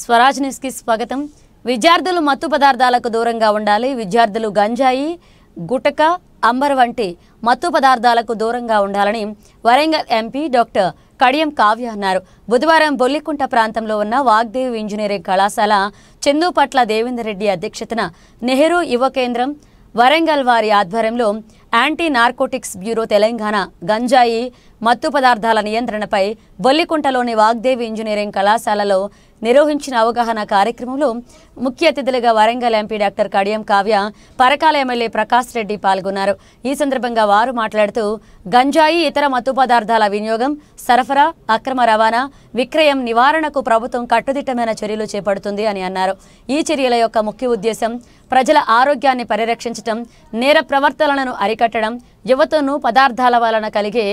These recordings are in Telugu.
స్వరాజ్ న్యూస్ కి స్వాగతం। విద్యార్థులు మత్తు పదార్థాలకు దూరంగా ఉండాలి। విద్యార్థులు గంజాయి, గుటక, అంబర్ వంటి మత్తు పదార్థాలకు దూరంగా ఉండాలని వరంగల్ ఎంపీ డాక్టర్ కడియం కావ్య అన్నారు। బుధవారం బొల్లికుంట ప్రాంతంలో ఉన్న వాగ్దేవ్ ఇంజనీరింగ్ కళాశాల చందుపట్ల దేవేందర్ రెడ్డి అధ్యక్షతన నెహ్రూ యువ కేంద్రం వరంగల్ వారి ఆధ్వర్యంలో యాంటీ నార్కోటిక్స్ బ్యూరో తెలంగాణ గంజాయి మత్తు పదార్థాల నియంత్రణపై బొల్లికుంటలోని వాగ్దేవ్ ఇంజనీరింగ్ కళాశాలలో నిర్వహించిన అవగాహన కార్యక్రమంలో ముఖ్య అతిథులుగా Warangal MP doctor Kadiyam Kavya, Parakala MLA Prakash Reddy పాల్గొన్నారు। ఈ సందర్భంగా వారు మాట్లాడుతూ గంజాయి ఇతర మత్తు పదార్థాల వినియోగం, సరఫరా, అక్రమ రవాణా, విక్రయం నివారణకు ప్రభుత్వం కట్టుదిట్టమైన చర్యలు చేపడుతుంది అని అన్నారు। ఈ చర్యల యొక్క ముఖ్య ఉద్దేశం ప్రజల ఆరోగ్యాన్ని పరిరక్షించడం, నేర ప్రవర్తనలను అరికట్టడం, యువతను పదార్థాల వలన కలిగే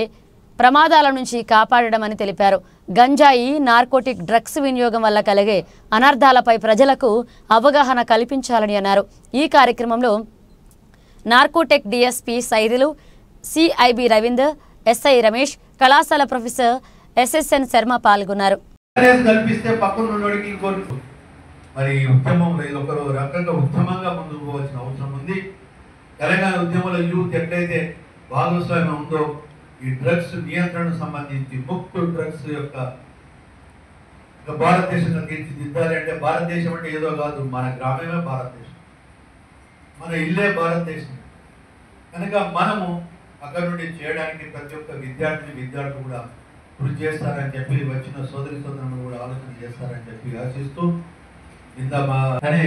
ప్రమాదాల నుంచి కాపాడడం అని తెలిపారు। గంజాయి, నార్కోటిక్ డ్రగ్స్ వినియోగం వల్ల కలిగే అనర్థాలపై ప్రజలకు అవగాహన కల్పించాలని అన్నారు। ఈ కార్యక్రమంలో narcotic DSP Saidulu, CIB Ravinder, SI Ramesh, కళాశాల ప్రొఫెసర్ ఎస్ఎస్ఎన్ శర్మ పాల్గొన్నారు। తెలంగాణ ఉద్యమంలో యూత్ ఎట్లయితే భాగస్వామ్యం ఉందో ఈ డ్రగ్స్ నియంత్రణకు సంబంధించి ముక్త డ్రగ్స్ యొక్క భారతదేశంలో తీర్చిదిద్దాలి అంటే భారతదేశం అంటే ఏదో కాదు, మన గ్రామమే భారతదేశం, మన ఇల్లే భారతదేశం కనుక మనము అక్కడ నుండి చేయడానికి ప్రతి ఒక్క విద్యార్థులు కూడా కృషి చేస్తారని చెప్పి వచ్చిన సోదరులు కూడా ఆలోచన చేస్తారని చెప్పి ఆశిస్తూ ఇంత మా అనే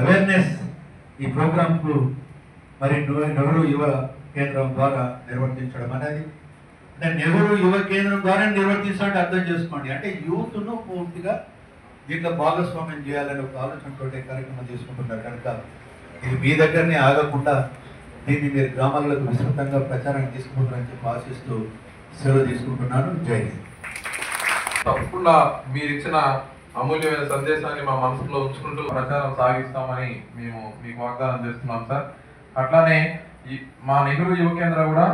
అవేర్నెస్ ఈ ప్రోగ్రాంకు మరి నెహ్రూ యువ కేంద్రం ద్వారా నిర్వర్తించడం అనేది, అంటే నెహ్రూ యువ కేంద్రం ద్వారా నిర్వర్తించాలంటే అర్థం చేసుకోండి, అంటే యూత్ను పూర్తిగా దీంట్లో భాగస్వామ్యం చేయాలనే ఒక ఆలోచనతో కార్యక్రమం తీసుకుంటున్నారు కనుక ఇది మీ దగ్గరనే ఆగకుండా దీన్ని మీరు గ్రామాలకు విస్తృతంగా ప్రచారాన్ని తీసుకుంటున్నారని చెప్పి ఆశిస్తూ సెలవు తీసుకుంటున్నాను। జై హింద్। తప్పకుండా మీరు ఇచ్చిన అమూల్యమైన సందేశాన్ని మా మనసులో ఉంచుకుంటూ ప్రచారం సాగిస్తామని మేము మీకు వాగ్దానం చేస్తున్నాం సార్। అట్లానే మా నెహ్రూ యువ కేంద్ర కూడా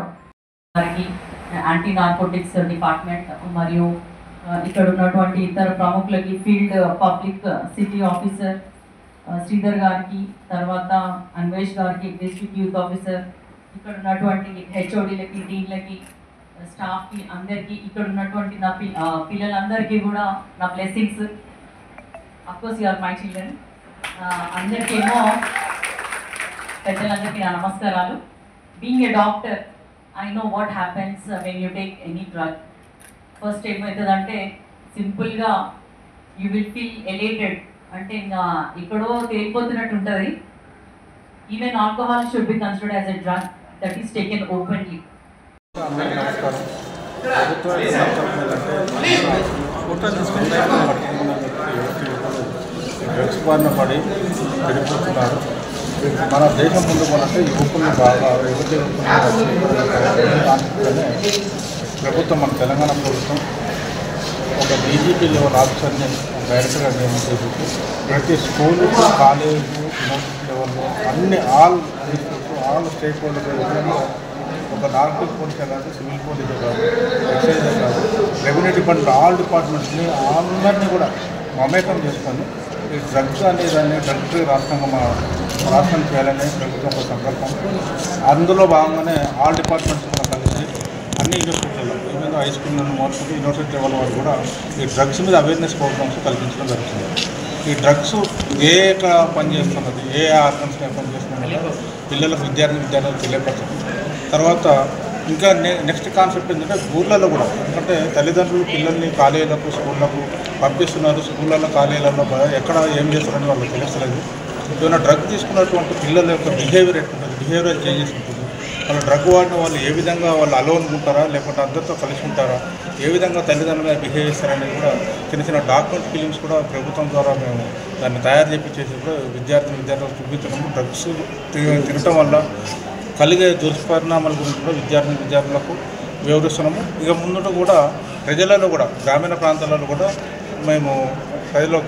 యాంటీ నార్కోటిక్స్ డిపార్ట్మెంట్ మరియు ఇక్కడ ఉన్నటువంటి ఇతర ప్రముఖులకి, field public city officer Sridhar గారికి, తర్వాత అన్వేష్ గారికి, డిస్ట్రిక్ట్ యూత్ ఆఫీసర్, ఇక్కడ ఉన్నటువంటి హెచ్ఓడీలకి, డీన్లకి, స్టాఫ్కి, అందరికీ, ఇక్కడ ఉన్నటువంటి నా పిల్లలందరికీ కూడా నా blessings. Of course you are my children. అందరికేమో పెద్దలందరికీ నా నమస్కారాలు। Being a doctor, I know what happens when you take any drug. First ఏమవుతుందంటే సింపుల్గా you will feel elated, అంటే ఇంకా ఎక్కడో తేలిపోతున్నట్టు ఉంటుంది। Even alcohol should be considered as a drug that is taken openly. Drugs బారిన పడి చనిపోతున్నారు। మన దేశం ముందు మనకి యువకులను బాగా ప్రభుత్వం, మన తెలంగాణ ప్రభుత్వం ఒక డీజీపీ లెవెల్ ఆఫీసర్ని డైరెక్టర్గా నియమించేసి ప్రతి స్కూలు, కాలేజీ, యూనివర్సిటీ లెవెల్లో అన్ని ఆల్ స్టేక్ హోల్డర్స్ ఒక నార్కోటిక్ పోలీసే కాదు, సివిల్ పోలీసే కాదు, ఎక్సైజే కాదు, రెవెన్యూ డిపార్ట్మెంట్, ఆల్ డిపార్ట్మెంట్స్ని అందరినీ కూడా మమేకం చేసుకొని ఈ డ్రగ్స్ అనేదాన్ని డ్రగ్ ఫ్రీ రాష్ట్రంగా మా రాష్ట్రం చేయాలనే ప్రభుత్వం ఒక సంకల్పం। అందులో భాగంగానే ఆల్ డిపార్ట్మెంట్స్ కూడా కలిసి అన్ని యూనివర్సిటీలలో, ఈవెన్ హై స్కూల్ నుండి మొదలుపెట్టి యూనివర్సిటీ లెవెల్ వారు కూడా ఈ డ్రగ్స్ మీద అవేర్నెస్ ప్రోగ్రామ్స్ కల్పించడం జరుగుతుంది। ఈ డ్రగ్స్ ఏ పనిచేస్తున్నది, ఏ ఆర్గన్స్ పనిచేస్తున్నది పిల్లలకు విద్యార్థులకు తెలియపరచడం। తర్వాత ఇంకా నెక్స్ట్ కాన్సెప్ట్ ఏంటంటే ఊళ్ళల్లో కూడా, ఎందుకంటే తల్లిదండ్రులు పిల్లల్ని కాలేజీలకు, స్కూళ్ళకు పంపిస్తున్నారు, స్కూళ్ళల్లో కాలేజీలలో ఎక్కడ ఏం చేస్తారని వాళ్ళకి తెలుస్తలేదు। ఏదైనా డ్రగ్ తీసుకున్నటువంటి పిల్లల యొక్క బిహేవియర్ ఎట్లుంటుంది, బిహేవియర్ చేంజెస్ ఉంటుంది, వాళ్ళు డ్రగ్ వాడిన వాళ్ళు ఏ విధంగా వాళ్ళు అలోన్ ఉంటారా లేకపోతే అందరితో కలిసి ఉంటారా, ఏ విధంగా తల్లిదండ్రులుగా బిహేవ్ చేస్తారనేది కూడా చిన్న చిన్న డాక్యుమెంట్ ఫిలిమ్స్ కూడా ప్రభుత్వం ద్వారా మేము దాన్ని తయారు చేసి కూడా విద్యార్థులకు చూపించడం, డ్రగ్స్ తినటం వల్ల కలిగే దుష్పరిణామాల గురించి కూడా విద్యార్థులకు వివరిస్తున్నాము। ఇక ముందు కూడా ప్రజలలో కూడా, గ్రామీణ ప్రాంతాలలో కూడా మేము ప్రజలకు